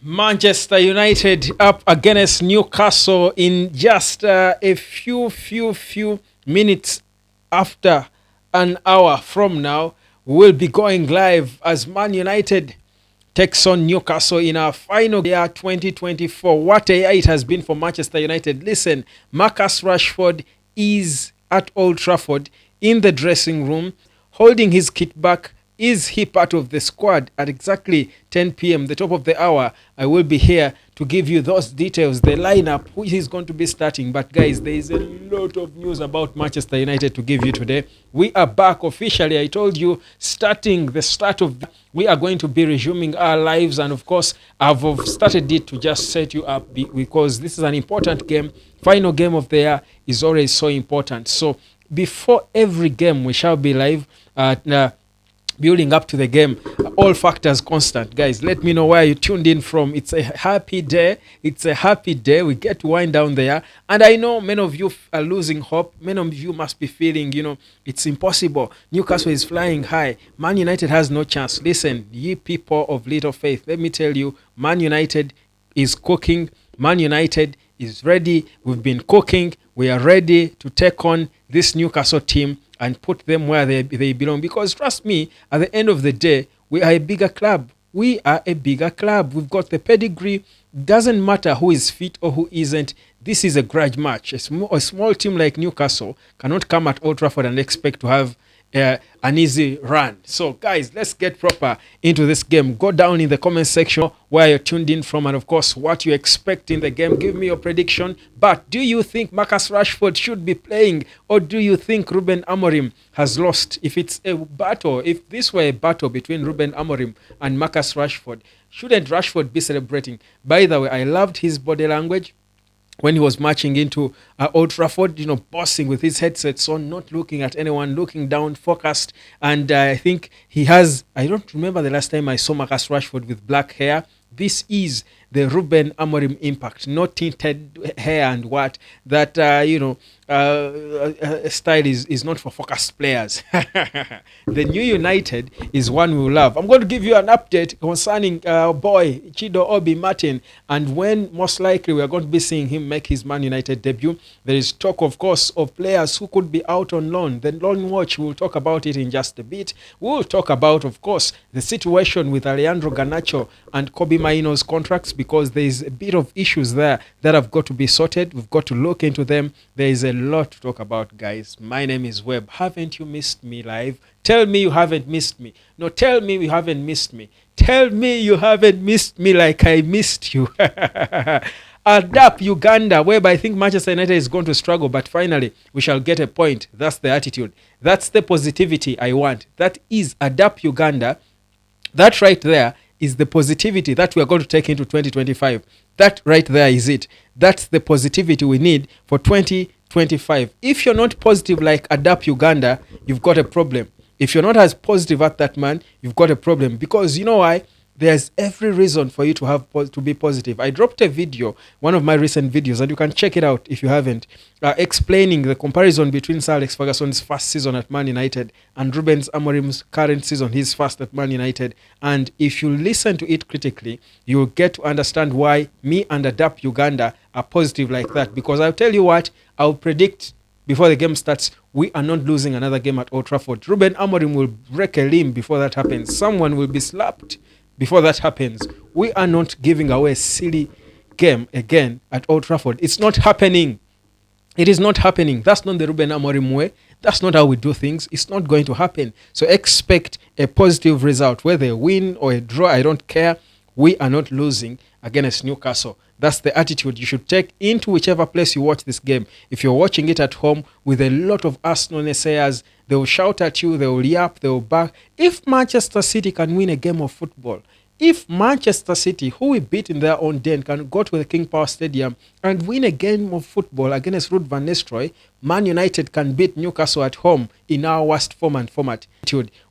Manchester United up against Newcastle in just a few minutes after an hour from now. We'll be going live as Man United takes on Newcastle in our final year 2024. What a year it has been for Manchester United. Listen, Marcus Rashford is at Old Trafford in the dressing room holding his kit back. Is he part of the squad? At exactly 10 p.m., the top of the hour, I will be here to give you those details, the lineup, who is going to be starting. But guys, there is a lot of news about Manchester United to give you today. We are back officially. I told you, we are going to be resuming our lives. And of course, I've started it to just set you up because this is an important game. Final game of the year is always so important. So before every game, we shall be live building up to the game, all factors constant. Guys, let me know where you tuned in from. It's a happy day. It's a happy day. We get to wind down there. And I know many of you are losing hope. Many of you must be feeling, it's impossible. Newcastle is flying high. Man United has no chance. Listen, ye people of little faith, let me tell you, Man United is cooking. Man United is ready. We've been cooking. We are ready to take on this Newcastle team and put them where they belong. Because trust me, at the end of the day, we are a bigger club. We are a bigger club. We've got the pedigree. Doesn't matter who is fit or who isn't. This is a grudge match. A small team like Newcastle cannot come at Old Trafford and expect to have an easy run. So guys, let's get proper into this game. Go down in the comment section where you're tuned in from, and of course what you expect in the game. Give me your prediction. But do you think Marcus Rashford should be playing, or do you think Ruben Amorim has lost? If it's a battle, if this were a battle between Ruben Amorim and Marcus Rashford, shouldn't Rashford be celebrating? By the way, I loved his body language when he was marching into Old Trafford, bossing with his headsets on, not looking at anyone, looking down, focused. And I think I don't remember the last time I saw Marcus Rashford with black hair. This is the Ruben Amorim impact, not tinted hair and what. That, style is not for focused players. The new United is one we love. I'm going to give you an update concerning boy Chido Obi Martin, and when most likely we are going to be seeing him make his Man United debut. There is talk, of course, of players who could be out on loan. The loan watch, we'll talk about it in just a bit. We'll talk about, of course, the situation with Alejandro Garnacho and Kobe Maino's contracts, because there is a bit of issues there that have got to be sorted. We've got to look into them. There is a lot to talk about, guys. My name is Webb. Haven't you missed me live? Tell me you haven't missed me. No, tell me you haven't missed me. Tell me you haven't missed me like I missed you. Adapt Uganda, whereby I think Manchester United is going to struggle, but finally we shall get a point. That's the attitude. That's the positivity I want. That is Adapt Uganda. That right there is the positivity that we are going to take into 2025. That right there is it. That's the positivity we need for 2025. If you're not positive like Adapt Uganda, you've got a problem. If you're not as positive as that man, you've got a problem. Because you know why? There's every reason for you to be positive. I dropped a video, one of my recent videos, and you can check it out if you haven't, explaining the comparison between Sir Alex Ferguson's first season at Man United and Ruben Amorim's current season, his first at Man United. And if you listen to it critically, you'll get to understand why me and Adapt Uganda are positive like that. Because I'll tell you what, I'll predict before the game starts, we are not losing another game at Old Trafford. Ruben Amorim will break a limb before that happens. Someone will be slapped before that happens. We are not giving away a silly game again at Old Trafford. It's not happening. It is not happening. That's not the Ruben Amorim way. That's not how we do things. It's not going to happen. So expect a positive result. Whether a win or a draw, I don't care. We are not losing against Newcastle. That's the attitude you should take into whichever place you watch this game. If you're watching it at home with a lot of Arsenal naysayers, they will shout at you, they will yap, they will bark. If Manchester City can win a game of football, if Manchester City, who we beat in their own den, can go to the King Power Stadium and win a game of football against Ruud van Nistelrooy, Man United can beat Newcastle at home in our worst form and format.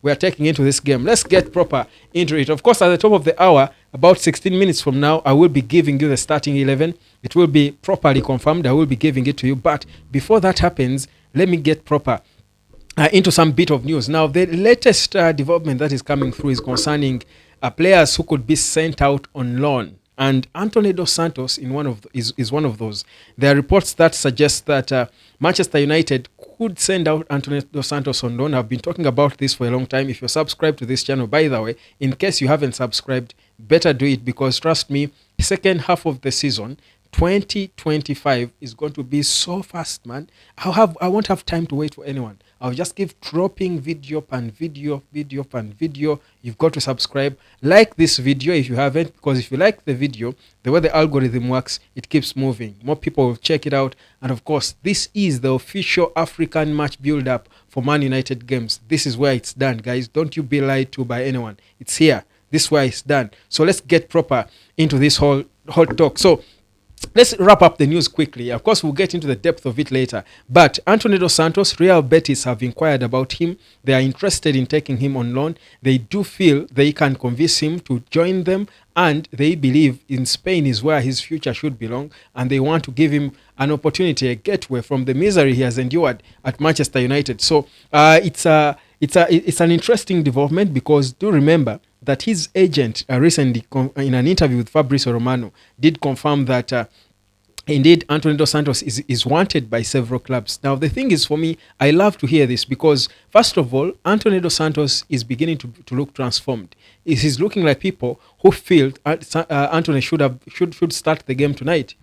We are taking into this game. Let's get proper into it. Of course, at the top of the hour, about 16 minutes from now, I will be giving you the starting 11. It will be properly confirmed. I will be giving it to you. But before that happens, let me get proper into some bit of news. Now, the latest development that is coming through is concerning players who could be sent out on loan. And Anthony Dos Santos is one of those. There are reports that suggest that Manchester United could send out Anthony Dos Santos on loan. I've been talking about this for a long time. If you're subscribed to this channel, by the way, in case you haven't subscribed, better do it, because trust me, second half of the season, 2025 is going to be so fast, man. I won't have time to wait for anyone. I'll just keep dropping video and video. You've got to subscribe, like this video if you haven't, because if you like the video, the way the algorithm works, it keeps moving. More people will check it out. And of course, this is the official African match build-up for Man United games. This is where it's done, guys. Don't you be lied to by anyone. It's here. This is where it's done. So let's get proper into this whole talk. So let's wrap up the news quickly. Of course, we'll get into the depth of it later. But Anthony Dos Santos, Real Betis have inquired about him. They are interested in taking him on loan. They do feel they can convince him to join them, and they believe in Spain is where his future should belong, and they want to give him an opportunity, a getaway from the misery he has endured at Manchester United. So it's an interesting development, because do remember that his agent recently, in an interview with Fabrizio Romano, did confirm that indeed Anthony Dos Santos is wanted by several clubs. Now, the thing is, for me, I love to hear this, because first of all, Anthony Dos Santos is beginning to look transformed. He's looking like people who feel Anthony should start the game tonight.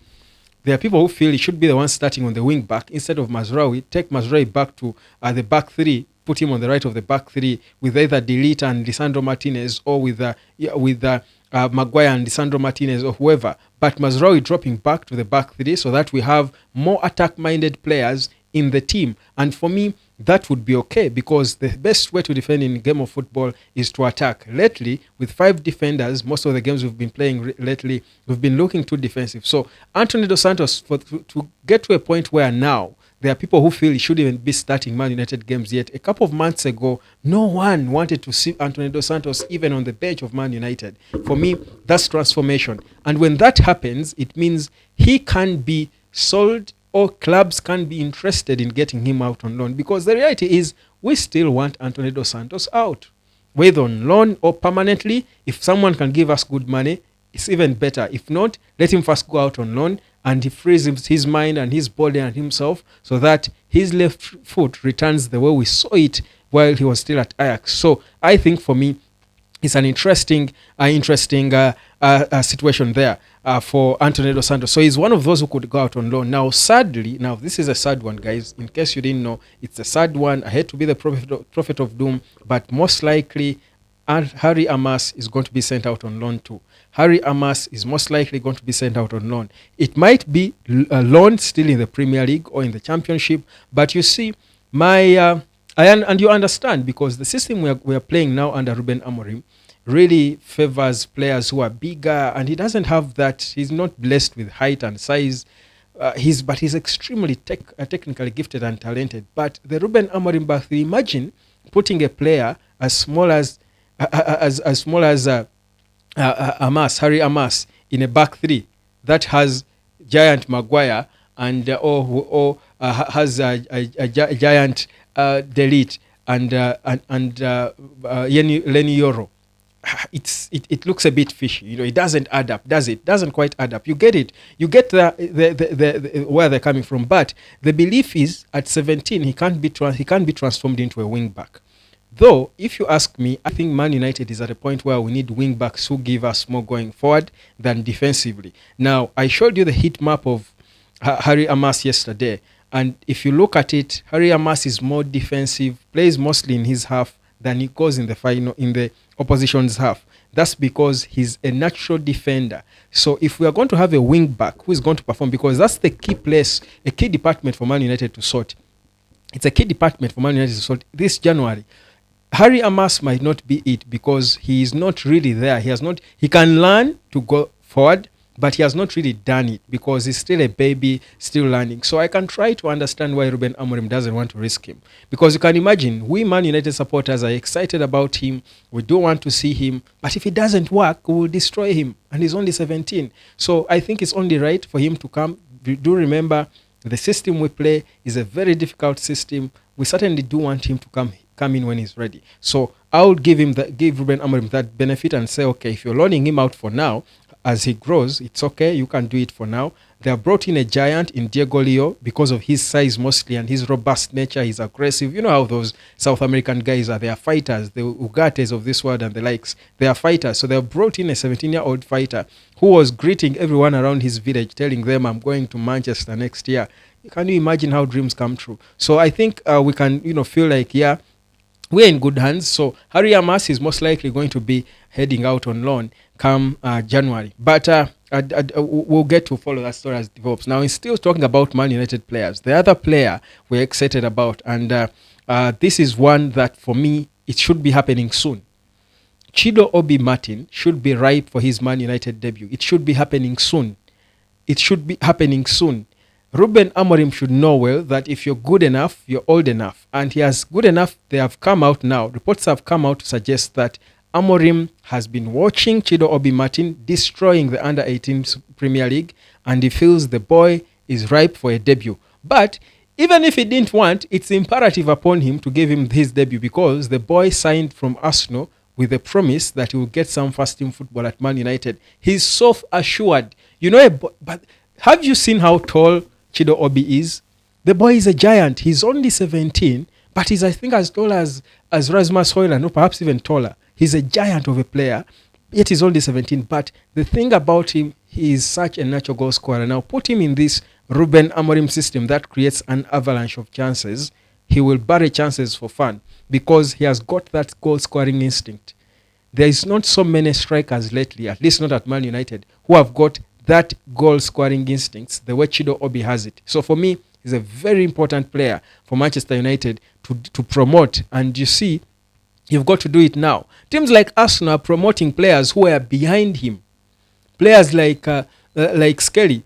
There are people who feel he should be the one starting on the wing back instead of Mazraoui. Take Mazraoui back to the back three, put him on the right of the back three with either Delete and Lisandro Martinez, or with Maguire and Lisandro Martinez, or whoever. But Mazraoui dropping back to the back three so that we have more attack-minded players in the team. And for me, that would be okay, because the best way to defend in a game of football is to attack. Lately, with 5 defenders, most of the games we've been playing lately, we've been looking too defensive. So Anthony Dos Santos, to get to a point where now there are people who feel he shouldn't even be starting Man United games yet. A couple of months ago, no one wanted to see Anthony Dos Santos even on the bench of Man United. For me, that's transformation. And when that happens, it means he can be sold, or clubs can be interested in getting him out on loan, because the reality is we still want Anthony Dos Santos out, whether on loan or permanently. If someone can give us good money, it's even better. If not, let him first go out on loan, and he frees his mind and his body and himself, so that his left foot returns the way we saw it while he was still at Ajax. So I think for me, it's an interesting situation there for Anthony Dos Santos. So he's one of those who could go out on loan. Now, sadly, this is a sad one, guys. In case you didn't know, it's a sad one. I hate to be the prophet of doom, but most likely Harry Amas is going to be sent out on loan too. Harry Amas is most likely going to be sent out on loan. It might be a loan still in the Premier League or in the Championship, but you see, and you understand, because the system we are playing now under Ruben Amorim really favors players who are bigger, and he doesn't have that. He's not blessed with height and size. But he's extremely technically gifted and talented. But the Ruben Amorim back three, imagine putting a player as small as Harry Amas in a back three that has giant Maguire and has a giant Delete and Lenny Yoro. It looks a bit fishy. It doesn't add up, does it? Doesn't quite add up. You get it. You get the where they're coming from. But the belief is at 17 he can't be transformed into a wing back. Though, if you ask me, I think Man United is at a point where we need wing backs who give us more going forward than defensively. Now, I showed you the heat map of Harry Amas yesterday, and if you look at it, Harry Amas is more defensive, plays mostly in his half than he goes in the opposition's half. That's because he's a natural defender. So if we are going to have a wing back who is going to perform, because that's the key place, a key department for Man United to sort. It's a key department for Man United to sort this January. Harry Amas might not be it, because he is not really there. He can learn to go forward, but he has not really done it, because he's still a baby, still learning. So I can try to understand why Ruben Amorim doesn't want to risk him, because you can imagine, we Man United supporters are excited about him. We do want to see him, but if it doesn't work, we will destroy him, and he's only 17. So I think it's only right for him to come. Do remember, the system we play is a very difficult system. we certainly do want him to come in when he's ready. So I'll give Ruben Amorim that benefit and say, okay, if you're loaning him out for now, as he grows, it's okay. You can do it for now. They have brought in a giant in Diego Leo because of his size mostly and his robust nature. He's aggressive. You know how those South American guys are. They are fighters. The Ugates of this world and the likes. They are fighters. So they have brought in a 17-year-old fighter who was greeting everyone around his village, telling them, I'm going to Manchester next year. Can you imagine how dreams come true? So I think we can, feel like, yeah, we're in good hands. So Harry Amas is most likely going to be heading out on loan come January. But we'll get to follow that story as it develops. Now, still talking about Man United players. The other player we're excited about, and this is one that, for me, it should be happening soon. Chido Obi Martin should be ripe for his Man United debut. It should be happening soon. It should be happening soon. Ruben Amorim should know well that if you're good enough, you're old enough. And he has good enough. They have come out now. Reports have come out to suggest that Amorim has been watching Chido Obi Martin destroying the Under-18 Premier League, and he feels the boy is ripe for a debut. But even if he didn't want, it's imperative upon him to give him his debut because the boy signed from Arsenal with a promise that he will get some first-team football at Man United. He's self-assured. But have you seen how tall Chido Obi is? The boy is a giant. He's only 17, but he's, I think, as tall as Rasmus Højlund, or perhaps even taller. He's a giant of a player, yet he's only 17. But the thing about him, he is such a natural goal scorer. Now, put him in this Ruben Amorim system that creates an avalanche of chances. He will bury chances for fun because he has got that goal-scoring instinct. There is not so many strikers lately, at least not at Man United, who have got that goal-scoring instincts the way Chido Obi has it. So for me, he's a very important player for Manchester United to promote. And you see, you've got to do it now. Teams like Arsenal are promoting players who are behind him. Players like Skelly,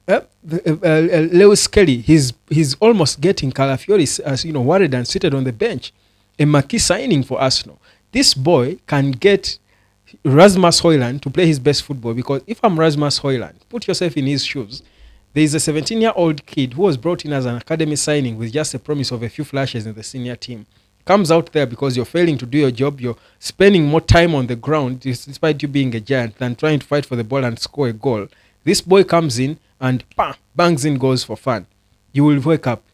Lewis Skelly. He's almost getting Calafiori as worried and seated on the bench. A marquee signing for Arsenal. This boy can get Rasmus Højlund to play his best football, because if I'm Rasmus Højlund, put yourself in his shoes. There is a 17-year-old kid who was brought in as an academy signing with just a promise of a few flashes in the senior team. Comes out there because you're failing to do your job. You're spending more time on the ground, despite you being a giant, than trying to fight for the ball and score a goal. This boy comes in and bangs in goals for fun. You will wake up.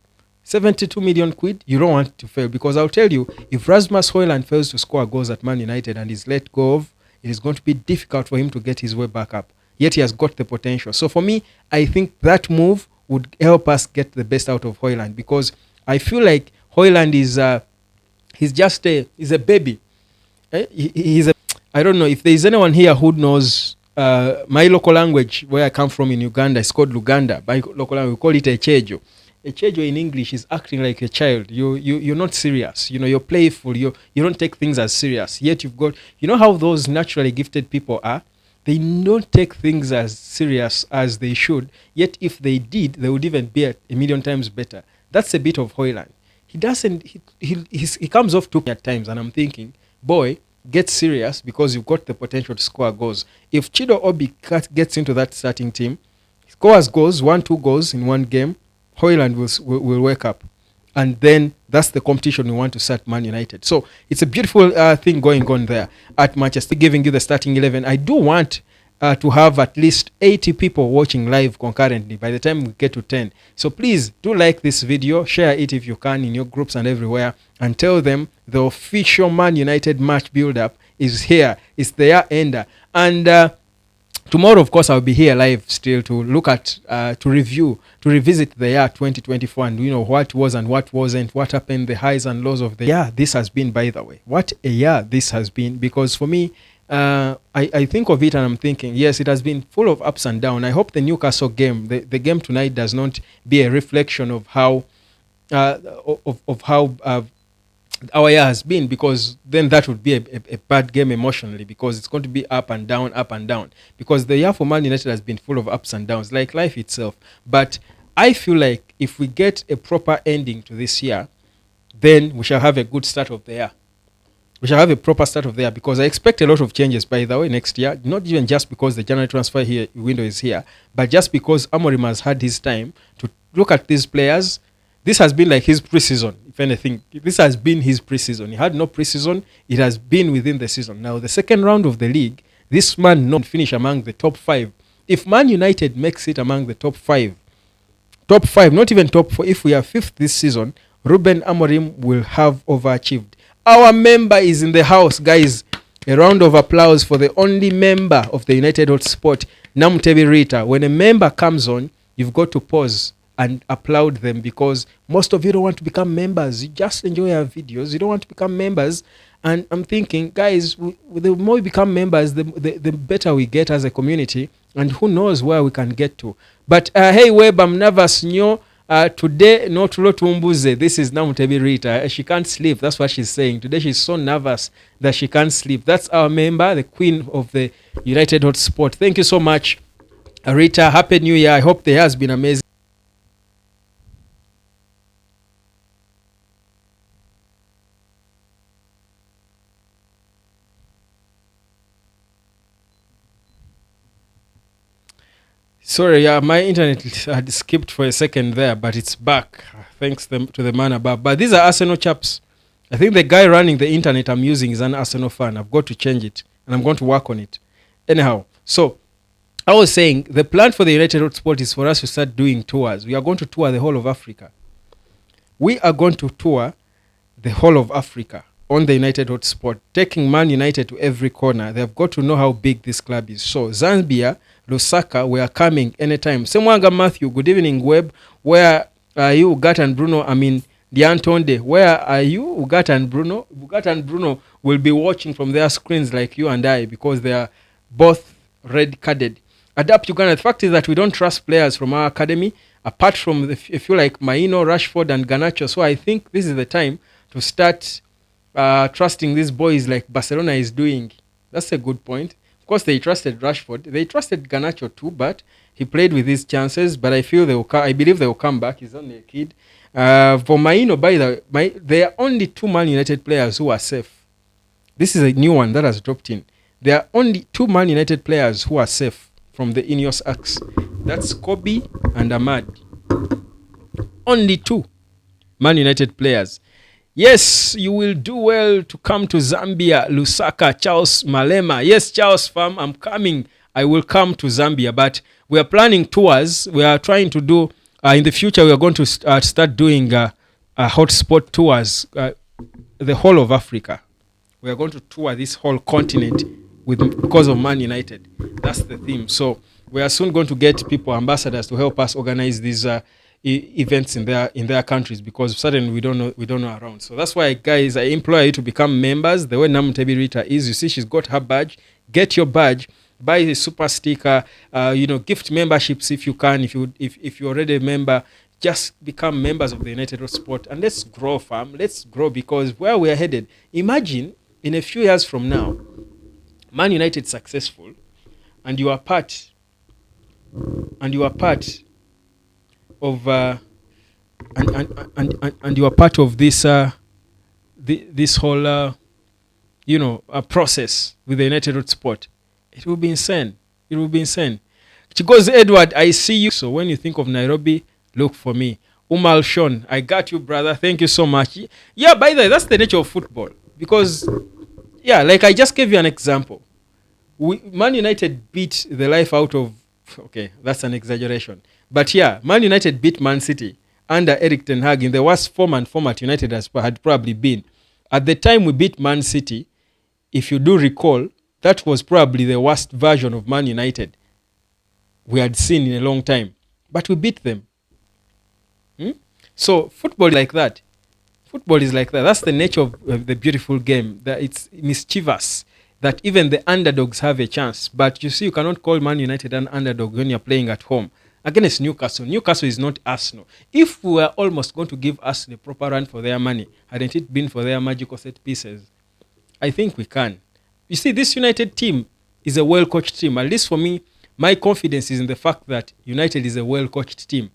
72 million quid, you don't want to fail, because I'll tell you, if Rasmus Højlund fails to score goals at Man United and is let go of, it is going to be difficult for him to get his way back up. Yet he has got the potential. So for me, I think that move would help us get the best out of Højlund, because I feel like Højlund is he's a baby. I don't know if there is anyone here who knows my local language where I come from in Uganda. It's called Luganda. By local language, we call it Echejo. Echejo in English is acting like a child. You're not serious. You're playful. You don't take things as serious. Yet you've got, how those naturally gifted people are. They don't take things as serious as they should. Yet if they did, they would even be a million times better. That's a bit of Højlund. He doesn't. He comes off too at times, and I'm thinking, boy, get serious, because you've got the potential to score goals. If Chido Obi gets into that starting team, scores goals, 1-2 goals in one game, Højlund will wake up. And then that's the competition we want to start Man United. So it's a beautiful thing going on there at Manchester, giving you the starting 11. I do want to have at least 80 people watching live concurrently by the time we get to 10. So please do like this video, share it if you can in your groups and everywhere, and tell them the official Man United match build-up is here. It's the year ender. And tomorrow, of course, I'll be here live still to look at, to revisit the year 2024 and, what was and what wasn't, what happened, the highs and lows of the year this has been, by the way. What a year this has been, because for me, I think of it and I'm thinking, yes, it has been full of ups and downs. I hope the Newcastle game, the game tonight, does not be a reflection of how our year has been, because then that would be a bad game emotionally, because it's going to be up and down, because the year for Man United has been full of ups and downs, like life itself. But I feel like if we get a proper ending to this year, then we shall have a good start of the year. We shall have a proper start of the year, because I expect a lot of changes, by the way, next year, not even just because the January transfer window is here, but just because Amorim has had his time to look at these players, This has been like his preseason. If anything, this has been his preseason. He had no preseason. It has been within the season. Now, the second round of the league, this man not finish among the top 5. If Man United makes it among the top 5, not even top 4, if we are 5th this season, Ruben Amorim will have overachieved. Our member is in the house, guys. A round of applause for the only member of the United Hotspot, Namutebi Rita. When a member comes on, you've got to pause and applaud them, because most of you don't want to become members. You just enjoy our videos. You don't want to become members. And I'm thinking, guys, the more we become members, the better we get as a community. And who knows where we can get to. But hey, Web, I'm nervous. Today, no tulo tumbuze. This is Namutebi Rita. She can't sleep. That's what she's saying. Today, she's so nervous that she can't sleep. That's our member, the queen of the United Hotspot. Thank you so much, Rita. Happy New Year. I hope the year has been amazing. Sorry, my internet had skipped for a second there, but it's back. Thanks to the man above. But these are Arsenal chaps. I think the guy running the internet I'm using is an Arsenal fan. I've got to change it, and I'm going to work on it. Anyhow, so I was saying the plan for the United Hotspot is for us to start doing tours. We are going to tour the whole of Africa. We are going to tour the whole of Africa on the United Hotspot, taking Man United to every corner. They've got to know how big this club is. So Zambia, Lusaka, we are coming anytime. Semwanga Matthew, good evening, Web. Where are you, Ugat and Bruno? I mean, Diantonde, where are you, Ugat and Bruno? Ugat and Bruno will be watching from their screens like you and I, because they are both red-carded. Adapt Uganda. The fact is that we don't trust players from our academy, apart from, if you like, Maino, Rashford, and Garnacho. So I think this is the time to start trusting these boys like Barcelona is doing. That's a good point. Of course, they trusted Rashford. They trusted Garnacho too, but he played with his chances. But I believe they will come back. He's only a kid. For Maino, by the way, there are only 2 Man United players who are safe. This is a new one that has dropped in. There are only 2 Man United players who are safe from the Ineos Axe. That's Kobe and Ahmad. Only 2 Man United players. Yes, you will do well to come to Zambia, Lusaka, Charles Malema. Yes, Charles Farm, I'm coming. I will come to Zambia, but we are planning tours. We are trying to do, in the future, we are going to start doing hotspot tours, the whole of Africa. We are going to tour this whole continent because of Man United. That's the theme. So we are soon going to get people, ambassadors, to help us organize these events in their countries, because suddenly we don't know around. So that's why, guys, I implore you to become members. The way Namutebi Rita is, you see, she's got her badge. Get your badge, buy the super sticker, gift memberships if you can. If you're already a member, just become members of the United Hotspot, and let's grow, fam. Let's grow, because where we are headed, imagine in a few years from now, Man United successful, and you are part of and you are part of this this whole process with the United Hotspot. It will be insane. Chigoz Edward, I see you. So when you think of Nairobi, look for me. Umal Sean, I got you, brother. Thank you so much. Yeah, by the way, that's the nature of football, because like I just gave you an example. Man United beat the life out of, okay, that's an exaggeration. But Man United beat Man City under Eric Ten Hag in the worst form and format United had probably been. At the time we beat Man City, if you do recall, that was probably the worst version of Man United we had seen in a long time. But we beat them. So football is like that. That's the nature of the beautiful game. That it's mischievous, that even the underdogs have a chance. But you see, you cannot call Man United an underdog when you're playing at home against Newcastle. Newcastle is not Arsenal. If we were almost going to give Arsenal a proper run for their money, hadn't it been for their magical set pieces, I think we can. You see, this United team is a well-coached team. At least for me, my confidence is in the fact that United is a well-coached team.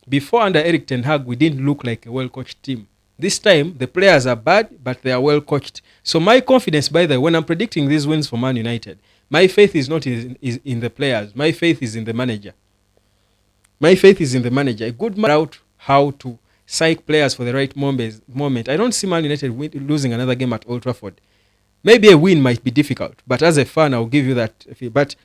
Before, under Eric Ten Hag, we didn't look like a well-coached team. This time, the players are bad, but they are well-coached. So my confidence, by the way, when I'm predicting these wins for Man United, my faith is not in the players. My faith is in the manager. A good man out how to psych players for the right moment. I don't see Man United losing another game at Old Trafford. Maybe a win might be difficult, but as a fan, I'll give you that. But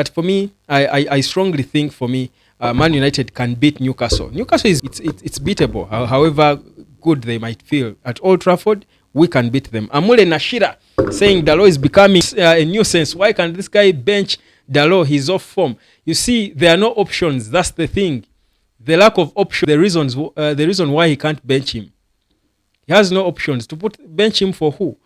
for me, I strongly think for me, Man United can beat Newcastle. Newcastle it's beatable. However good they might feel at Old Trafford, we can beat them. Amule Nashira saying Dalot is becoming a nuisance. Why can't this guy bench Dalot? He's off form. You see, there are no options. That's the thing. The lack of options. The reason why he can't bench him. He has no options to bench him for who?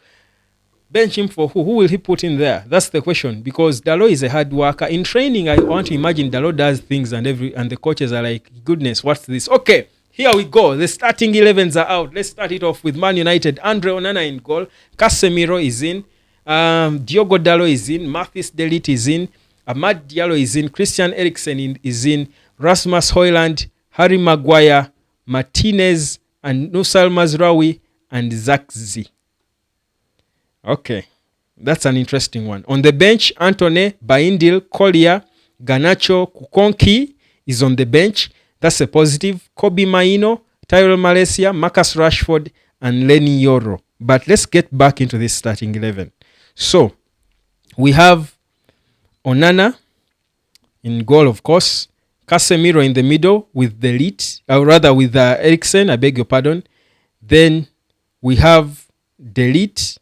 Bench him for who? Who will he put in there? That's the question. Because Dalot is a hard worker. In training, I want to imagine Dalot does things and the coaches are like, goodness, what's this? Okay, here we go. The starting 11s are out. Let's start it off with Man United. Andre Onana in goal. Casemiro is in. Diogo Dalot is in. Mathis De Ligt is in. Amad Diallo is in. Christian Eriksen is in. Rasmus Højlund, Harry Maguire, Martinez, and Nusal Mazraoui, and Zakzi. Okay, that's an interesting one. On the bench, Antony, Baindil, Collier, Garnacho, Kukonki is on the bench. That's a positive. Kobe Maino, Tyrell Malaysia, Marcus Rashford, and Lenny Yoro. But let's get back into this starting 11. So, we have Onana in goal, of course. Casemiro in the middle with De Ligt, or rather with Eriksen, I beg your pardon. Then we have De Ligt.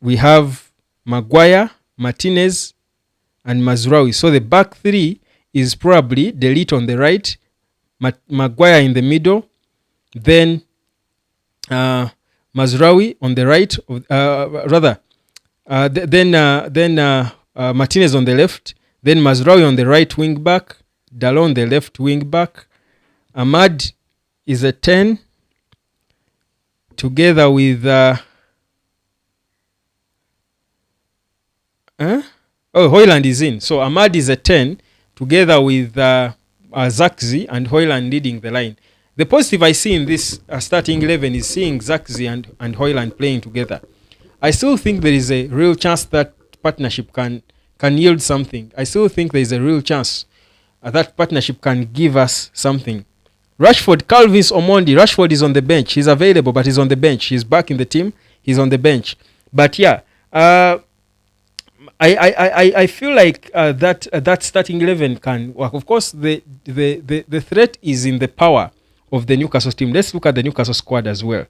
We have Maguire, Martinez, and Mazraoui. So the back three is probably De Ligt on the right, Maguire in the middle, then Mazraoui on the right, then Martinez on the left, then Mazraoui on the right wing back, Dalot on the left wing back. Ahmad is a 10 together with Højlund is in. So Ahmad is a 10 together with Zakzi and Højlund leading the line. The positive I see in this starting 11 is seeing Zakzi and Højlund playing together. I still think there is a real chance that partnership can yield something. I still think there is a real chance that partnership can give us something. Rashford, Calvis Omondi. Rashford is on the bench. He's available, but he's on the bench. He's back in the team. He's on the bench. But yeah, I feel like that starting 11 can work. Of course, the threat is in the power of the Newcastle team. Let's look at the Newcastle squad as well.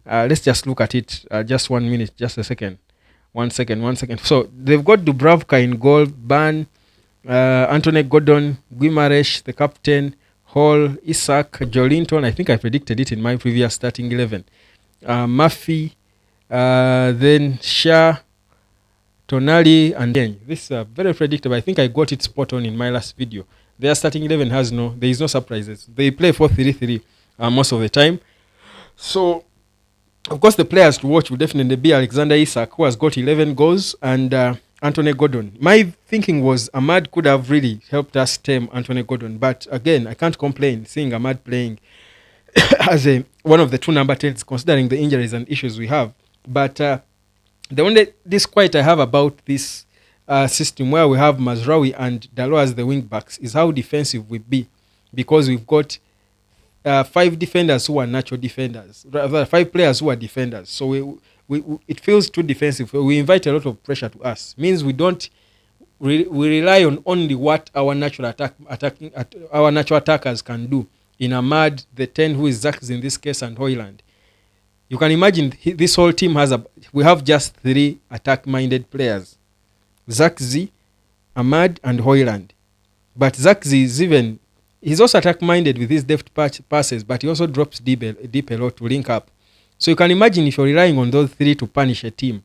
Let's just look at it. Just 1 minute, just a second. 1 second. So they've got Dubravka in goal, Ban, Anthony Gordon, Guimaraes, the captain, Hall, Isak, Jolinton. I think I predicted it in my previous starting 11. Murphy, then Shah, Tonali, and then this is very predictable. I think I got it spot on in my last video. Their starting 11 there is no surprises. They play 4-3-3 most of the time. So, of course, the players to watch will definitely be Alexander Isak, who has got 11 goals, and Anthony Gordon. My thinking was Ahmad could have really helped us tame Anthony Gordon, but again, I can't complain seeing Ahmad playing as one of the two number 10s, considering the injuries and issues we have. But the only disquiet I have about this system where we have Mazraoui and Dalot as the wing backs is how defensive we be, because we've got 5 defenders who are natural defenders, rather 5 players who are defenders. So it feels too defensive. We invite a lot of pressure to us. Means we don't we rely on only what our natural attackers can do. In Ahmad, the 10 who is Zakzi in this case, and Højlund. You can imagine this whole team we have just 3 attack-minded players: Zakzi, Ahmad, and Højlund. But Zakzi is he's also attack-minded with his deft passes, but he also drops deep a lot to link up. So you can imagine if you're relying on those 3 to punish a team.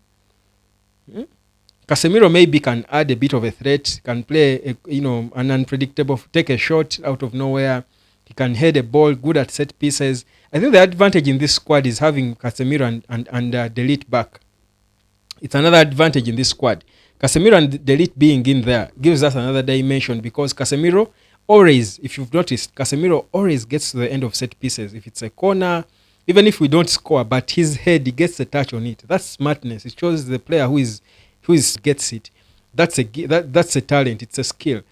Casemiro maybe can add a bit of a threat, can play an unpredictable, take a shot out of nowhere. He can head a ball, good at set pieces. I think the advantage in this squad is having Casemiro and De Ligt back. It's another advantage in this squad. Casemiro and De Ligt being in there gives us another dimension, because Casemiro always, if you've noticed, Casemiro always gets to the end of set pieces. If it's a corner, even if we don't score, but his head, he gets a touch on it. That's smartness. It shows the player who gets it. That's a talent. It's a skill.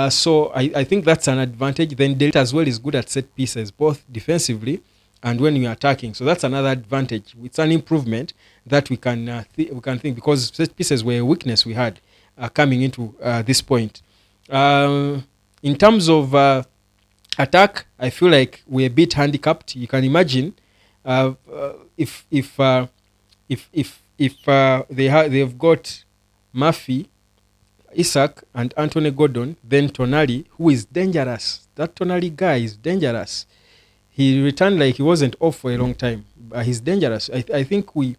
So I think that's an advantage. Then Delete as well is good at set pieces, both defensively and when you're attacking. So that's another advantage. It's an improvement that we can think, because set pieces were a weakness we had coming into this point. In terms of attack, I feel like we're a bit handicapped. You can imagine if they've got Murphy, Isak, and Anthony Gordon, then Tonali, who is dangerous. That Tonali guy is dangerous. He returned like he wasn't off for a long time. He's dangerous. I think we,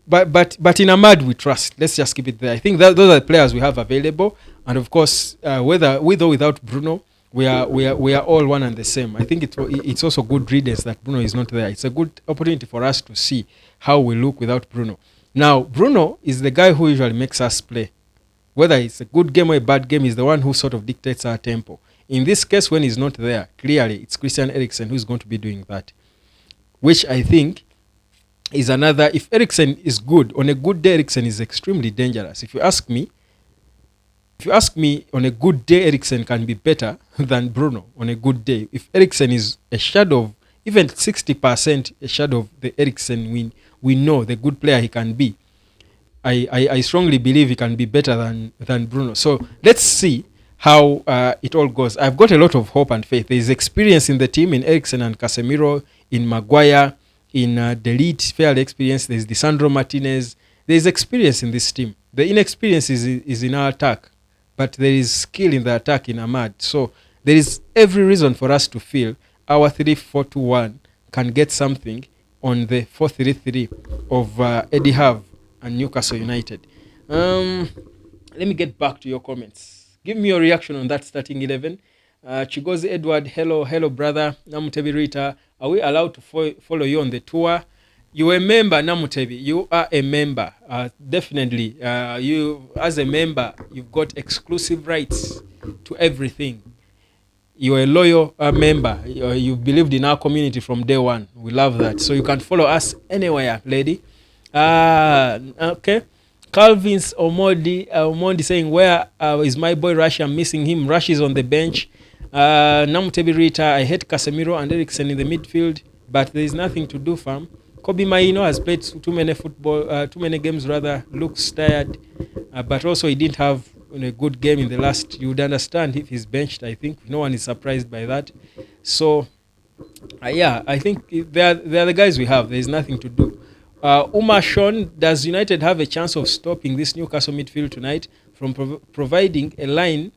but in Ahmad we trust. Let's just keep it there. I think that those are the players we have available, and of course, whether with or without Bruno, we are all one and the same. I think it's also good riddance that Bruno is not there. It's a good opportunity for us to see how we look without Bruno. Now, Bruno is the guy who usually makes us play. Whether it's a good game or a bad game, is the one who sort of dictates our tempo. In this case, when he's not there, clearly it's Christian Eriksen who's going to be doing that, which I think is another. If Eriksen is good, on a good day, Eriksen is extremely dangerous. If you ask me, on a good day, Eriksen can be better than Bruno on a good day. If Eriksen is a shadow of, even 60% a shadow of the Eriksen we know, the good player he can be, I strongly believe he can be better than Bruno. So let's see how it all goes. I've got a lot of hope and faith. There is experience in the team, in Eriksen and Casemiro, in Maguire, in Delete, fairly experience. There's Lisandro Martinez. There's experience in this team. The inexperience is in our attack, but there is skill in the attack in Ahmad. So there is every reason for us to feel our 3-4-2-1 can get something on the 4-3-3 of Eddie Howe and Newcastle United. Let me get back to your comments. Give me your reaction on that starting 11. Chigozi Edward, hello brother. Namutebi Rita, are we allowed to follow you on the tour? You're a member, Namutebi. You are a member. Definitely. You, as a member, you've got exclusive rights to everything. You're a loyal member. You've believed in our community from day one. We love that. So you can follow us anywhere, lady. Okay. Calvin's Omondi saying, where is my boy Rash? I'm missing him. Rash is on the bench. Namutebi Rita, I hate Casemiro and Eriksen in the midfield, but there is nothing to do, fam. Kobe Maino has played too many games rather, looks tired, but also he didn't have a good game in the last. You would understand if he's benched. I think no one is surprised by that. So, yeah, I think they're the guys we have. There is nothing to do. Umar Sean, does United have a chance of stopping this Newcastle midfield tonight from providing a line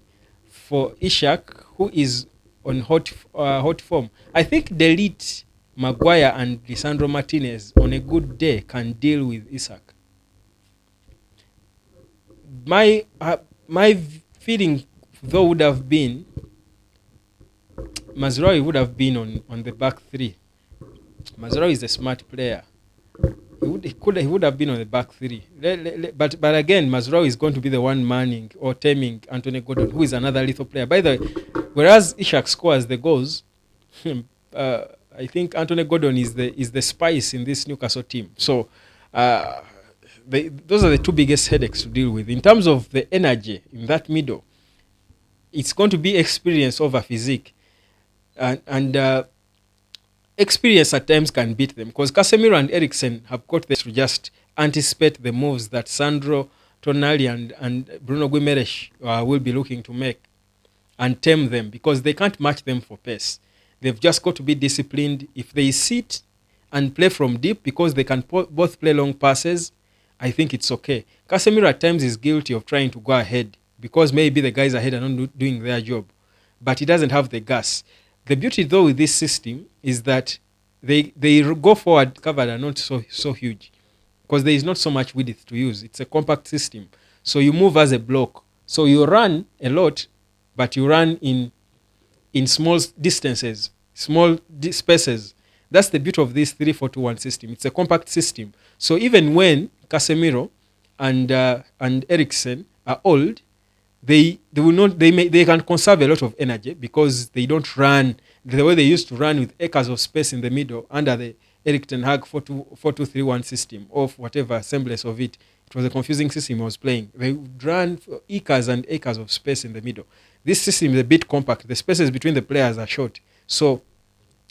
for Ishak, who is on hot form? I think Delete, Maguire and Lisandro Martinez on a good day can deal with Isak. My feeling though would have been Mazraoui would have been on the back three. Mazraoui is a smart player. He would have been on the back three. But again, Mazraoui is going to be the one manning or taming Anthony Gordon, who is another lethal player. By the way, whereas Ishak scores the goals, I think Anthony Gordon is the spice in this Newcastle team. So those are the two biggest headaches to deal with. In terms of the energy in that middle, it's going to be experience over physique. And experience at times can beat them, because Casemiro and Eriksen have got this to just anticipate the moves that Sandro Tonali and Bruno Guimaraes will be looking to make and tame them, because they can't match them for pace. They've just got to be disciplined. If they sit and play from deep, because they can both play long passes, I think it's okay. Casemiro at times is guilty of trying to go ahead, because maybe the guys ahead are not doing their job, but he doesn't have the gas. The beauty, though, with this system is that they go forward covered are not so huge, because there is not so much width to use. It's a compact system. So you move as a block. So you run a lot, but you run in small distances, small spaces. That's the beauty of this 3-4-2-1 system. It's a compact system. So even when Casemiro and Eriksen are old, they can conserve a lot of energy, because they don't run the way they used to run with acres of space in the middle under the Erik Ten Hag 4-2-3-1 system, or whatever semblance of it It was a confusing system he was playing. They would run for acres and acres of space in the middle. This system is a bit compact. The spaces between the players are short. So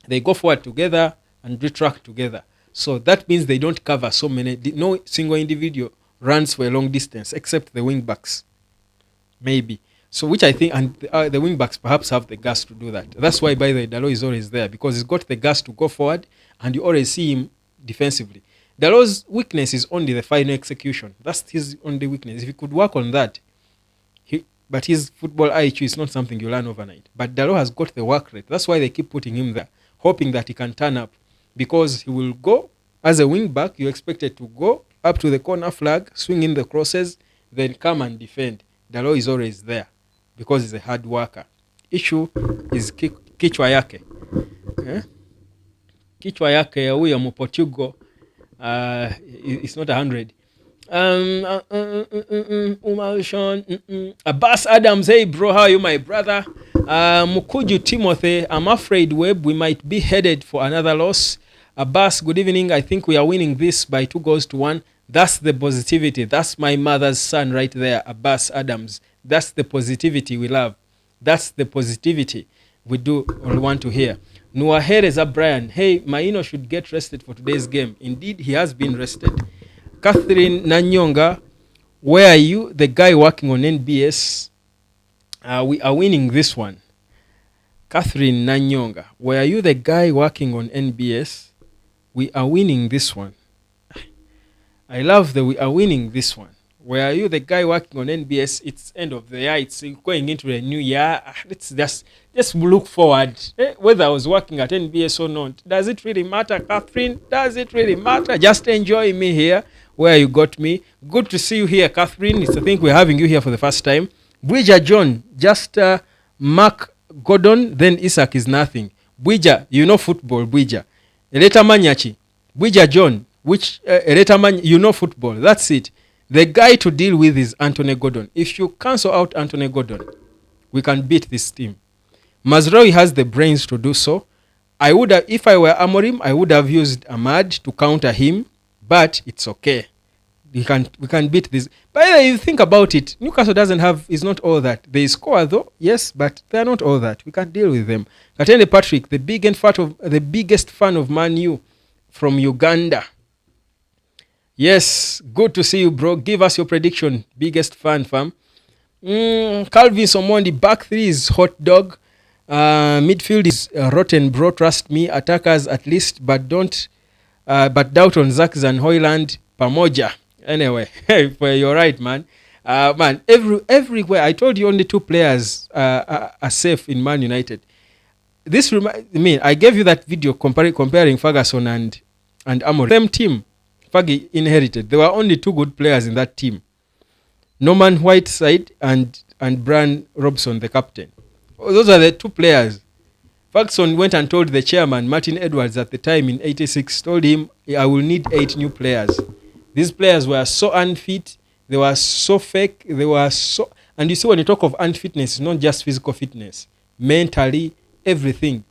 they go forward together and retract together. So that means they don't cover so many. No single individual runs for a long distance except the wing backs, maybe. So which I think, and the wing backs perhaps have the gas to do that. That's why, by the way, Dalot is always there because he's got the gas to go forward, and you always see him defensively. Dalot's weakness is only the final execution. That's his only weakness. If he could work on that, but his football IQ is not something you learn overnight. But Dalot has got the work rate. That's why they keep putting him there, hoping that he can turn up, because he will go as a wing back. You're expected to go up to the corner flag, swing in the crosses, then come and defend. Dalot is always there because he's a hard worker. Issue is kichwa yake. Kichwa yake huyo Mportugal it's not 100. Abbas Adams, hey bro, how are you, my brother? Mukuju Timothy, I'm afraid Webb we might be headed for another loss. Abbas, good evening. I think we are winning this by 2-1. That's the positivity. That's my mother's son right there, Abbas Adams. That's the positivity we love. That's the positivity we do or want to hear. Nuahereza Brian, hey, Maino should get rested for today's game. Indeed, he has been rested. Catherine Nanyonga, where are you? The guy working on NBS. We are winning this one. Catherine Nanyonga, where are you? The guy working on NBS. We are winning this one. I love that we are winning this one. Where are you? The guy working on NBS. It's end of the year. It's going into a new year. Let's just look forward. Whether I was working at NBS or not. Does it really matter, Catherine? Does it really matter? Just enjoy me here where you got me. Good to see you here, Catherine. I think we're having you here for the first time. Bridger John, just Mark Gordon, then Isaac is nothing. Bridger, you know football, Bridger. Eleta Manyachi, Bridger John, which Eleta Man, you know football. That's it. The guy to deal with is Anthony Gordon. If you cancel out Anthony Gordon, we can beat this team. Mazraoui has the brains to do so. I would have, if I were Amorim, I would have used Ahmad to counter him, but it's okay. We can beat this. By the way, you think about it, Newcastle is not all that. They score though, yes, but they are not all that. We can deal with them. Katende Patrick, the biggest fan of Man U from Uganda. Yes, good to see you, bro. Give us your prediction. Biggest fan, fam. Calvin Somondi, back three is hot dog. Midfield is rotten, bro. Trust me. Attackers at least, but doubt on Zax and Hoyland. Pamoja. Anyway, you're right, man. Man, everywhere. I told you only two players are safe in Man United. This I gave you that video comparing Ferguson and Amorim. Same team. Fergie inherited. There were only two good players in that team. Norman Whiteside and Brian Robson, the captain. Those are the two players. Ferguson went and told the chairman, Martin Edwards, at the time in 86, told him, I will need 8 new players. These players were so unfit. They were so fake. They were so... And you see, when you talk of unfitness, it's not just physical fitness. Mentally, everything.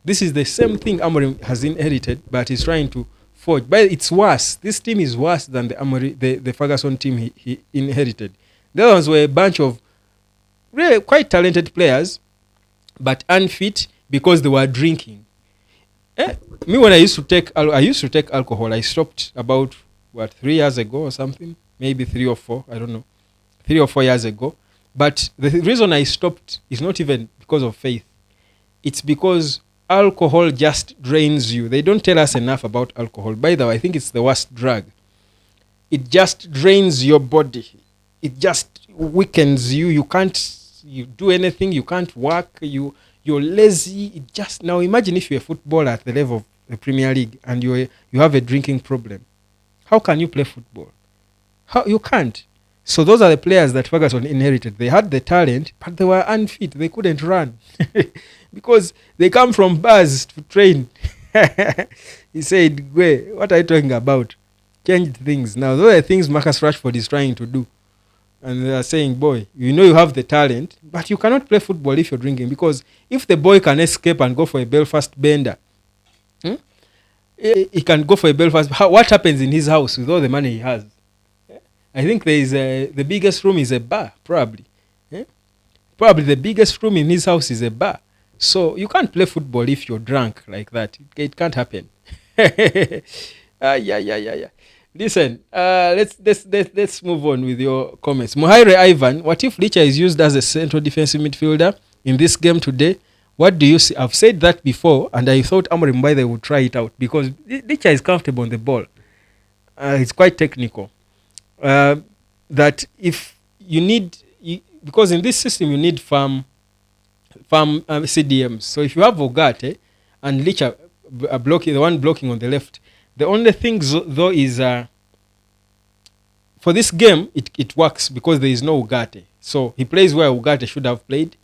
This is the same thing Amorim has inherited, but he's trying to forge. But it's worse. This team is worse than the Ferguson team he inherited. The other ones were a bunch of really quite talented players, but unfit because they were drinking. Me, when I used to take alcohol, I stopped about 3 years ago or something, maybe 3 or 4, I don't know, 3 or 4 years ago. But the reason I stopped is not even because of faith. It's because alcohol just drains you. They don't tell us enough about alcohol. By the way, I think it's the worst drug. It just drains your body. It just weakens you. You can't do anything. You can't work. You're lazy. It just... Now imagine if you're a footballer at the level of the Premier League and you have a drinking problem. How can you play football? You can't. So those are the players that Ferguson inherited. They had the talent, but they were unfit. They couldn't run because they come from bars to train. He said, what are you talking about? Change things. Now, those are the things Marcus Rashford is trying to do. And they are saying, boy, you know you have the talent, but you cannot play football if you're drinking, because if the boy can escape and go for a Belfast bender, he can go for a Belfast. What happens in his house with all the money he has? I think there is the biggest room is a bar, probably. Eh? Probably the biggest room in his house is a bar. So you can't play football if you're drunk like that. It can't happen. Yeah. Listen, let's move on with your comments. Muhaire Ivan, what if Licha is used as a central defensive midfielder in this game today? What do you see? I've said that before, and I thought Amorim Mbaye would try it out because Licha is comfortable on the ball. It's quite technical. That if you need, because in this system you need farm CDMs. So if you have Ogate and Licha blocking, the one blocking on the left, the only thing though is for this game it works because there is no Ugarte. So he plays where Ugarte should have played.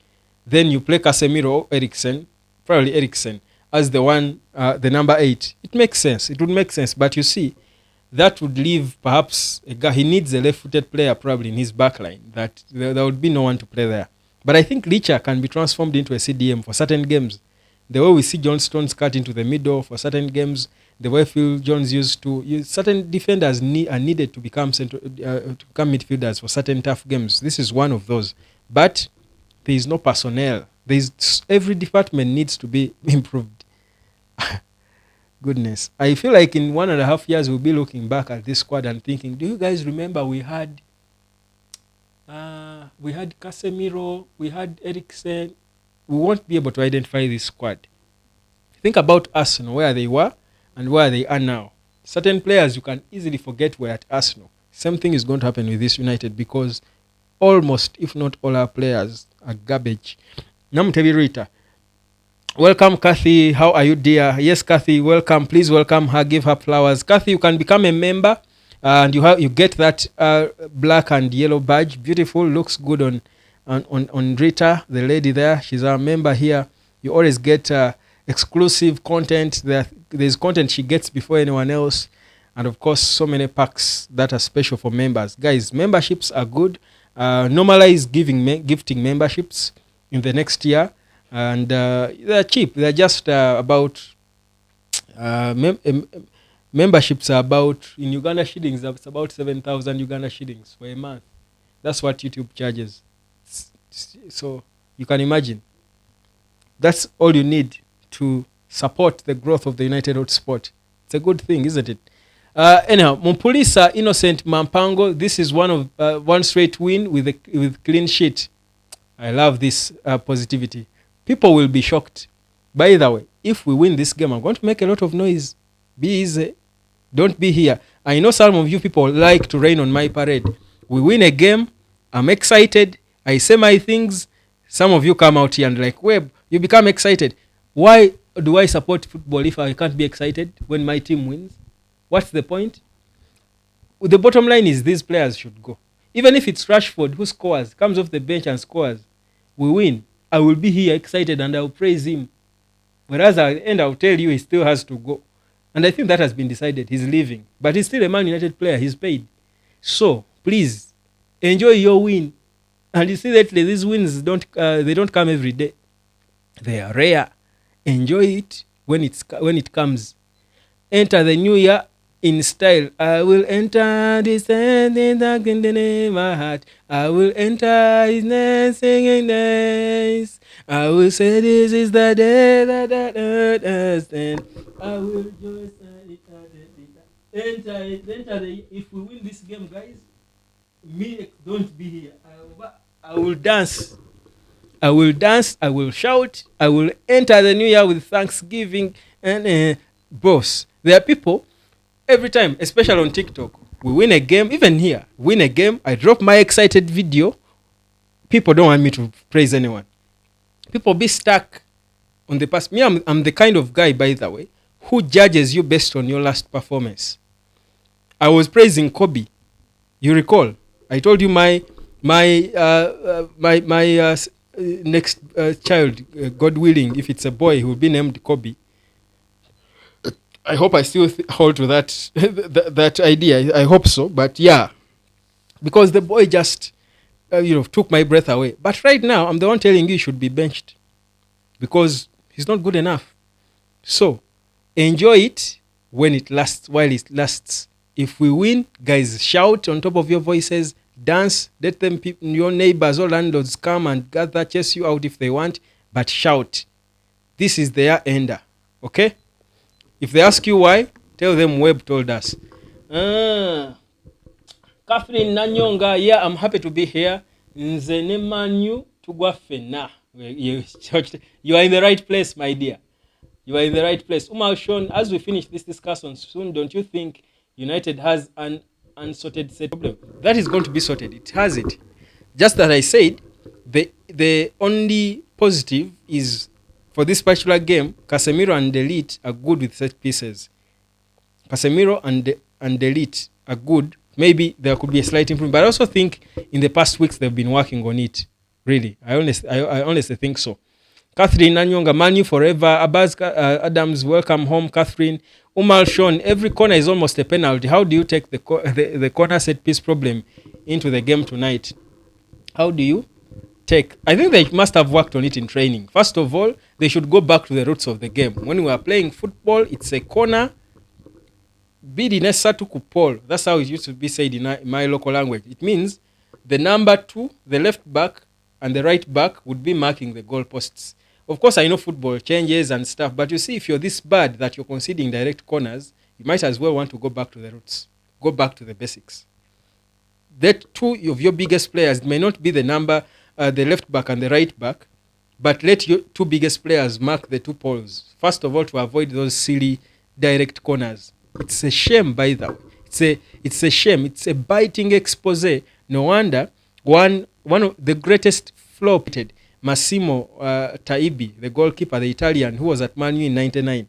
Then you play Casemiro or Eriksen, probably Eriksen, as the one, the number 8. It makes sense. It would make sense. But you see, that would leave perhaps a guy. He needs a left-footed player probably in his back line. That there would be no one to play there. But I think Licha can be transformed into a CDM for certain games. The way we see John Stones cut into the middle for certain games, the way Phil Jones used to, certain defenders are needed to become midfielders for certain tough games. This is one of those. But there is no personnel. Every department needs to be improved. Goodness. I feel like in 1.5 years we'll be looking back at this squad and thinking, do you guys remember we had Casemiro, we had Eriksen. We won't be able to identify this squad. Think about Arsenal, where they were and where they are now. Certain players you can easily forget were at Arsenal. Same thing is going to happen with this United because almost, if not all our players are garbage. Namutebi Rita. Welcome, Kathy. How are you, dear? Yes, Kathy, welcome. Please welcome her. Give her flowers. Kathy, you can become a member and you get that black and yellow badge. Beautiful. Looks good on Rita, the lady there. She's our member here. You always get exclusive content. There's content she gets before anyone else. And, of course, so many packs that are special for members. Guys, memberships are good. Normalize gifting memberships in the next year. And they're cheap. They're just about memberships are about, in Uganda shillings, it's about 7,000 Uganda shillings for a month. That's what YouTube charges. So you can imagine. That's all you need to support the growth of the United Out Sport. It's a good thing, isn't it? Anyhow, Mumpulisa Innocent Mampango. This is one straight win with clean sheet. I love this positivity. People will be shocked. By the way, if we win this game, I'm going to make a lot of noise. Be easy. Don't be here. I know some of you people like to rain on my parade. We win a game. I'm excited. I say my things. Some of you come out here and like, Web, you become excited. Why do I support football if I can't be excited when my team wins? What's the point? The bottom line is these players should go. Even if it's Rashford who scores, comes off the bench and scores, we win. I will be here excited and I'll praise him. Whereas at the end, I'll tell you he still has to go. And I think that has been decided. He's leaving. But he's still a Man United player. He's paid. So, please, enjoy your win. And you see that these wins don't come every day. They are rare. Enjoy it when it comes. Enter the new year in style. I will enter this in the name of heart. I will enter his name singing days. I will say this is the day that earth has stand. I will just enter it. If we win this game, guys, me don't be here. I will dance. I will shout. I will enter the new year with thanksgiving and boss. There are people every time, especially on TikTok, we win a game, even here, win a game, I drop my excited video. People don't want me to praise anyone. People be stuck on the past. Me, I'm the kind of guy, by the way, who judges you based on your last performance. I was praising Kobe. You recall? I told you my next child, God willing, if it's a boy, he will be named Kobe. I hope I still hold to that that idea. I hope so. But yeah, because the boy just took my breath away. But right now, I'm the one telling you should be benched because he's not good enough. So enjoy it when it lasts, while it lasts. If we win, guys, shout on top of your voices, dance, let them your neighbors or landlords come and gather, chase you out if they want, but shout. This is their ender, okay? If they ask you why, tell them Webb told us. Catherine Nanyonga, yeah, I'm happy to be here. Nzene Manu tugwa fena. You are in the right place, my dear. You are in the right place. Umar Sean, as we finish this discussion soon, don't you think United has an unsorted set problem? That is going to be sorted. It has it. Just as I said, the only positive is for this particular game, Casemiro and Elite are good with set pieces. Casemiro and Elite are good. Maybe there could be a slight improvement, but I also think in the past weeks they've been working on it. Really, I honestly think so. Catherine Nanyonga, Manu forever. Abaz Adams, welcome home, Catherine. Umar Sean, every corner is almost a penalty. How do you take the corner set piece problem into the game tonight? How do you take? I think they must have worked on it in training. First of all, they should go back to the roots of the game. When we are playing football, it's a corner. Bidi nesatu kupol. That's how it used to be said in my local language. It means the number 2, the left back, and the right back would be marking the goalposts. Of course, I know football changes and stuff, but you see, if you're this bad that you're conceding direct corners, you might as well want to go back to the roots. Go back to the basics. That 2 of your biggest players may not be the number, the left back and the right back, but let your 2 biggest players mark the 2 poles. First of all, to avoid those silly direct corners. It's a shame, by the way. It's a shame. It's a biting expose. No wonder one of the greatest flopped Massimo Taibi, the goalkeeper, the Italian, who was at Man U in 99,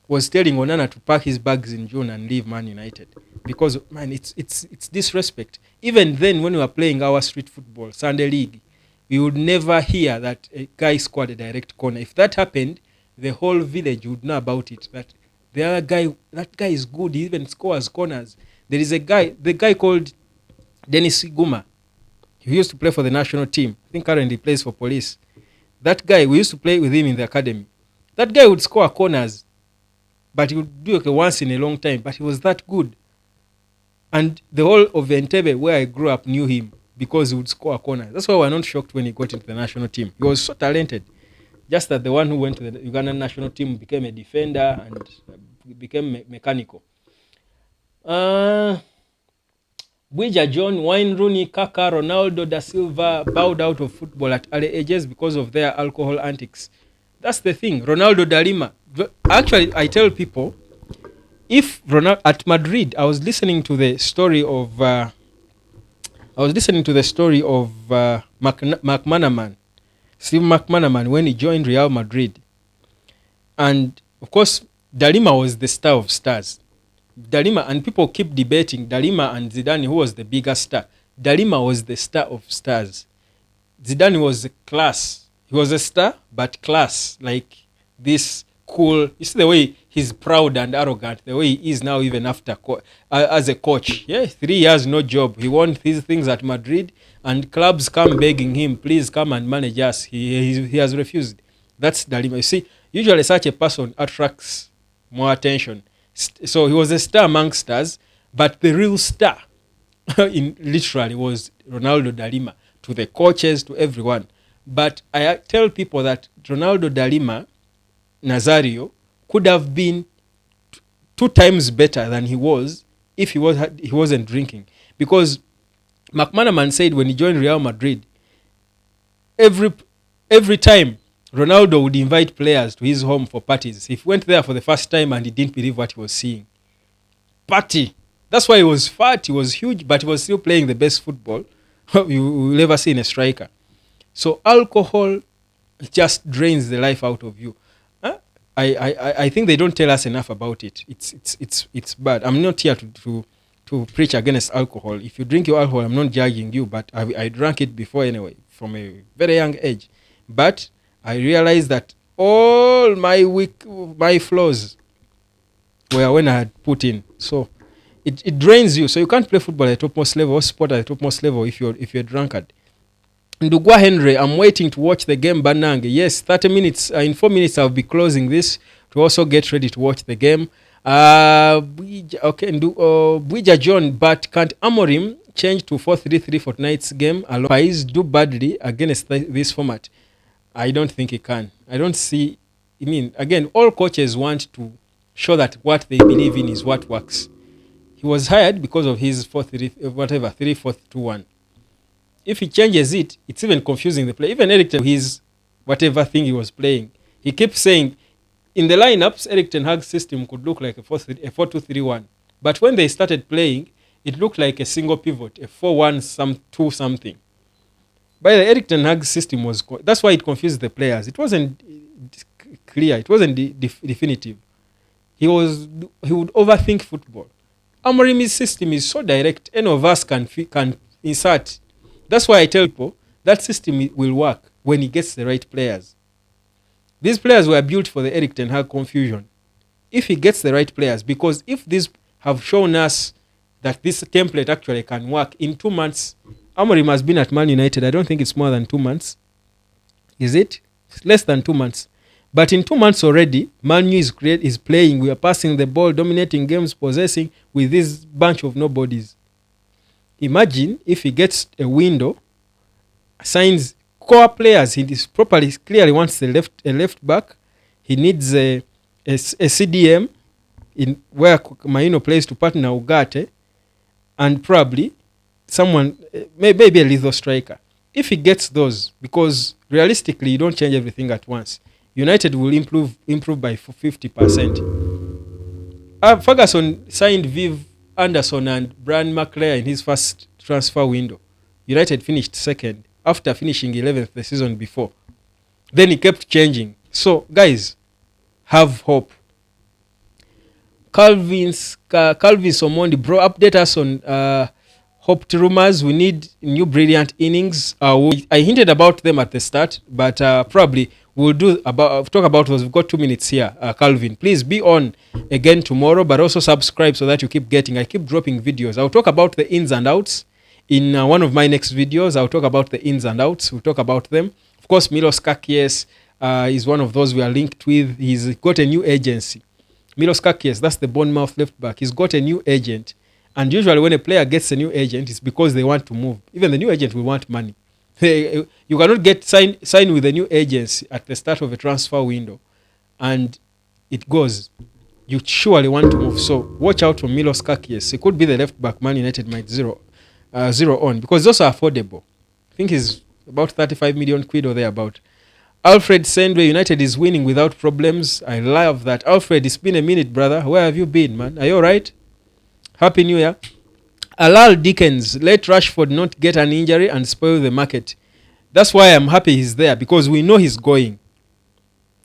was telling Onana to pack his bags in June and leave Man United. Because, man, it's disrespect. Even then, when we were playing our street football, Sunday League, we would never hear that a guy scored a direct corner. If that happened, the whole village would know about it. That the other guy, that guy is good, he even scores corners. There is the guy called Dennis Guma. He used to play for the national team. I think currently he plays for Police. That guy, we used to play with him in the academy. That guy would score corners, but he would do it once in a long time, but he was that good. And the whole of Entebbe, where I grew up, knew him because he would score corners. That's why we're not shocked when he got into the national team. He was so talented. Just that the one who went to the Ugandan national team became a defender and became mechanical. Bwija John, Wayne Rooney, Kaka, Ronaldo da Silva bowed out of football at early ages because of their alcohol antics. That's the thing. Ronaldo da Lima. Actually, I tell people, if Ronaldo at Madrid, I was listening to the story of McManaman, Steve McManaman, when he joined Real Madrid. And of course, Dalima was the star of stars. Dalima, and people keep debating Dalima and Zidane, who was the bigger star. Dalima was the star of stars. Zidane was class. He was a star, but class. Like this cool. You see the way he's proud and arrogant, the way he is now even after as a coach. Yeah, 3 years, no job. He won these things at Madrid, and clubs come begging him, please come and manage us. He has refused. That's Dalima. You see, usually such a person attracts more attention. So he was a star among stars, but the real star literally was Ronaldo da Lima, to the coaches, to everyone. But I tell people that Ronaldo da Lima, Nazario, could have been 2 times better than he was if he wasn't drinking. Because McManaman said when he joined Real Madrid, every time Ronaldo would invite players to his home for parties. He went there for the first time and he didn't believe what he was seeing. Party. That's why he was fat, he was huge, but he was still playing the best football you will ever see in a striker. So alcohol just drains the life out of you. I think they don't tell us enough about it. It's bad. I'm not here to preach against alcohol. If you drink your alcohol, I'm not judging you, but I drank it before anyway, from a very young age. But I realized that all my flaws were when I had put in. So it drains you. So you can't play football at the topmost level or sport at the topmost level if you're a drunkard. Ndugwa Henry, I'm waiting to watch the game Banang. Yes, 30 minutes. In 4 minutes, I'll be closing this to also get ready to watch the game. Okay, Bwija John, but can't Amorim change to 4-3-3 for tonight's game? Pais do badly against this format. I don't think he can. I don't see. I mean, again, all coaches want to show that what they believe in is what works. He was hired because of his 3-4-2-1. If he changes it, it's even confusing the play. Even Eric Ten his whatever thing he was playing, he keeps saying in the lineups, Eric Ten Hag's system could look like a 4-2-3-1. But when they started playing, it looked like a single pivot, a 4-1-2 something. By the Eric Ten Hag's system was that's why it confused the players. It wasn't clear. It wasn't definitive. He would overthink football. Amorim's system is so direct. Any of us can insert. That's why I tell people that system will work when he gets the right players. These players were built for the Eric Ten Hag confusion. If he gets the right players, because if these have shown us that this template actually can work in 2 months, Amorim has been at Man United. I don't think it's more than 2 months. Is it? It's less than 2 months. But in 2 months already, Man U is playing. We are passing the ball, dominating games, possessing with this bunch of nobodies. Imagine if he gets a window, signs core players. He is clearly wants a left back. He needs a CDM in where Maino plays to partner Ugarte, and probably someone, maybe a lethal striker. If he gets those, because realistically you don't change everything at once, United will improve by 50%. Ferguson signed Viv Anderson and Brian McClare in his first transfer window. United finished second after finishing 11th the season before. Then he kept changing. So, guys, have hope. Calvin Somondi, bro, update us on hoped rumors. We need new brilliant innings. I hinted about them at the start, but probably we'll talk about those. We've got 2 minutes here. Calvin, please be on again tomorrow, but also subscribe so that you keep getting. I keep dropping videos. I'll talk about the ins and outs in one of my next videos. I'll talk about the ins and outs. We'll talk about them. Of course, Milos Kakies is one of those we are linked with. He's got a new agency. Milos Kakies, that's the Bournemouth left back. He's got a new agent. And usually when a player gets a new agent, it's because they want to move. Even the new agent will want money. You cannot get sign with a new agency at the start of a transfer window. And it goes. You surely want to move. So watch out for Milos Kakies. He could be the left back Man United might zero on. Because those are affordable. I think he's about 35 million quid or thereabout. Alfred Sendway, United is winning without problems. I love that. Alfred, it's been a minute, brother. Where have you been, man? Are you all right? Happy New Year. Alal Dickens, let Rashford not get an injury and spoil the market. That's why I'm happy he's there, because we know he's going.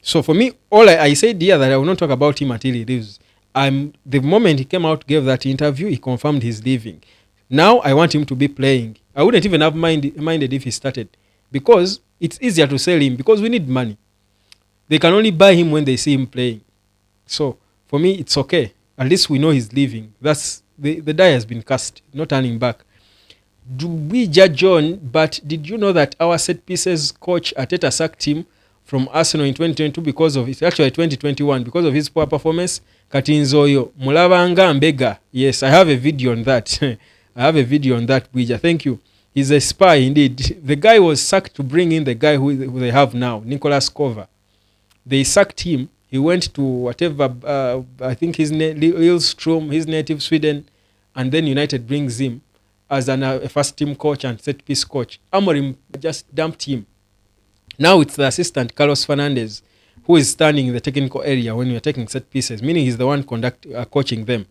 So for me, all I said here that I will not talk about him until he leaves. The moment he came out, gave that interview, he confirmed he's leaving. Now I want him to be playing. I wouldn't even have minded if he started, because it's easier to sell him because we need money. They can only buy him when they see him playing. So for me, it's okay. At least we know he's leaving. That's the die has been cast, no turning back. Do we judge John? But did you know that our set pieces coach Arteta sacked him from Arsenal in 2022 because of it? Actually, 2021 because of his poor performance. Katinzoyo Mulabanga Mbega. Yes, I have a video on that. I have a video on that, Bwija. Thank you. He's a spy indeed. The guy was sacked to bring in the guy who they have now, Nicolas Kova. They sacked him. He went to whatever, I think his Lillestrøm, his native Sweden, and then United brings him as a first team coach and set piece coach. Amorim just dumped him. Now it's the assistant, Carlos Fernandez, who is standing in the technical area when you're taking set pieces, meaning he's the one coaching them.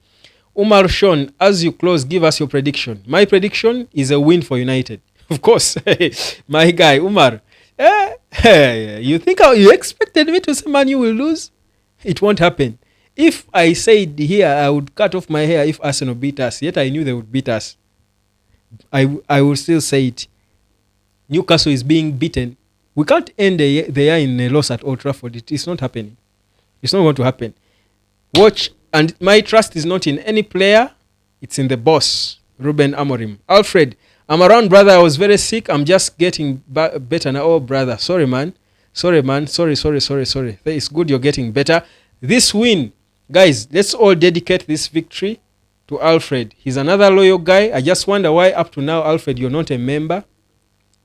Umar Sean, as you close, give us your prediction. My prediction is a win for United. Of course, my guy, Umar. You think you expected me to say Man U will lose? It won't happen. If I said here, I would cut off my hair if Arsenal beat us. Yet I knew they would beat us. I will still say it. Newcastle is being beaten. We can't end the year in a loss at Old Trafford. It is not happening. It's not going to happen. Watch. And my trust is not in any player. It's in the boss, Ruben Amorim. Alfred, I'm around, brother. I was very sick. I'm just getting better now. Oh, brother. Sorry, man. Sorry. It's good you're getting better. This win Guys, let's all dedicate this victory to Alfred. He's another loyal guy. I just wonder why up to now, Alfred, you're not a member.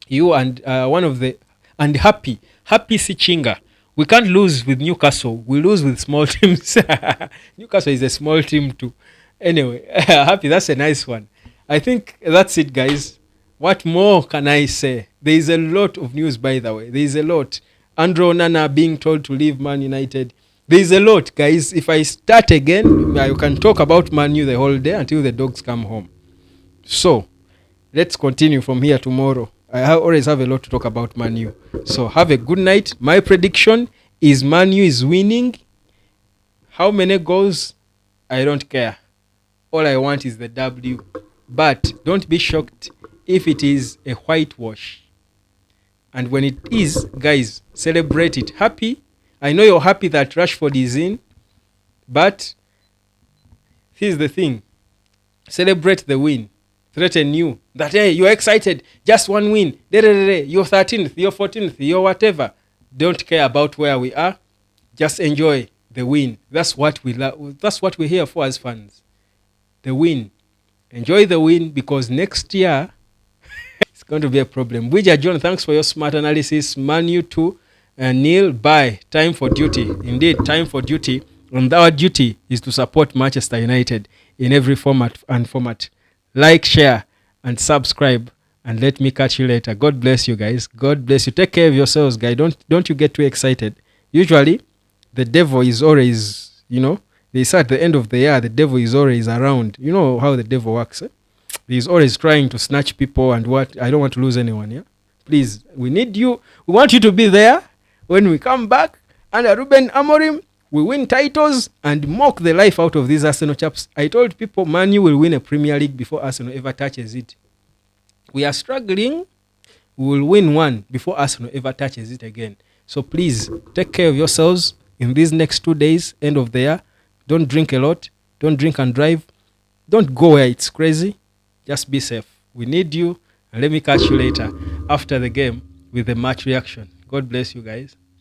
You and one of the and Happy Sichinga. We can't lose with Newcastle. We lose with small teams. Newcastle is a small team too. Anyway, Happy, that's a nice one. I think that's it, guys. What more can I say? There is a lot of news, by the way. There is a lot. Andrew Onana being told to leave Man United. There is a lot, guys. If I start again, I can talk about Man U the whole day until the dogs come home. So, let's continue from here tomorrow. Always have a lot to talk about Man U. So, have a good night. My prediction is Man U is winning. How many goals? I don't care. All I want is the W. But don't be shocked if it is a whitewash. And when it is, guys, celebrate it. Happy. I know you're happy that Rashford is in, but here's the thing. Celebrate the win. Threaten you. That, hey, you're excited. Just one win. You're 13th, you're 14th, you're whatever. Don't care about where we are. Just enjoy the win. That's what that's what we're here for as fans. The win. Enjoy the win, because next year it's going to be a problem. Wija John, thanks for your smart analysis. Man U 2 and Neil, bye. Time for duty. Indeed, time for duty. And our duty is to support Manchester United in every format and format. Like, share, and subscribe. And let me catch you later. God bless you, guys. God bless you. Take care of yourselves, guys. Don't you get too excited. Usually, the devil is always, they say at the end of the year, the devil is always around. You know how the devil works, eh? He's always trying to snatch people and what. I don't want to lose anyone, yeah? Please, we need you. We want you to be there when we come back under Ruben Amorim. We win titles and mock the life out of these Arsenal chaps. I told people Man U will win a Premier League before Arsenal ever touches it. We are struggling. We will win one before Arsenal ever touches it again. So please, take care of yourselves in these next 2 days, end of the year. Don't drink a lot. Don't drink and drive. Don't go where it's crazy. Just be safe. We need you. And let me catch you later after the game with the match reaction. God bless you guys.